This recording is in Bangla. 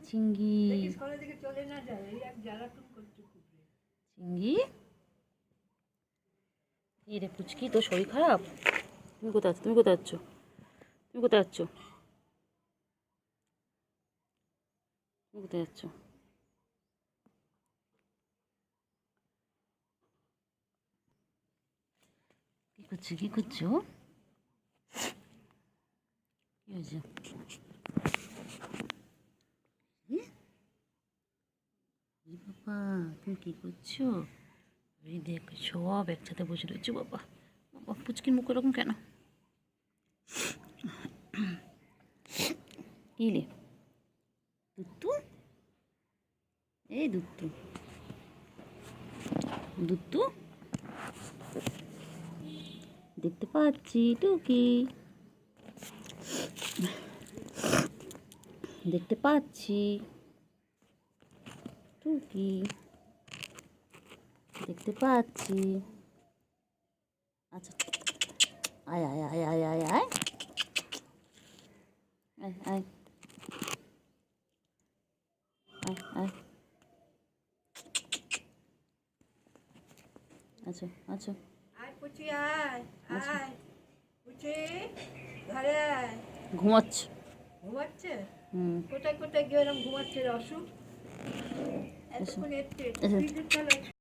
চিঙ্গি চিঙ্গি এই রে পুচকি, তোর শরীর খারাপ? তুমি কোথায় আছো? তুমি কোথায় আছো? তুমি কোথায় যাচ্ছ? তুমি কোথায় যাচ্ছ? কি করছো? কি করছো? কি হয়েছে? বাবা তুমি কি করছো? এই দেখ সব একসাথে বসে রয়েছে। বাবা বাবা, পুচকির মুখ এরকম কেন? কি রে দুত্তু? এই দুত্তু, দুত্তু দেখতে পাচ্ছি টুকি, দেখতে পাচ্ছি টুকি, দেখতে পাচ্ছি। আচ্ছা আয় আয় আয় আয় আয় আয় আয় আয় আয় আয়। আচ্ছা আচ্ছা ঘুমাচ্ছে। ঘুমাচ্ছে? কোথায় কোথায় গিয়ে ঘুমাচ্ছে? অসুখ এতক্ষণ এসছে।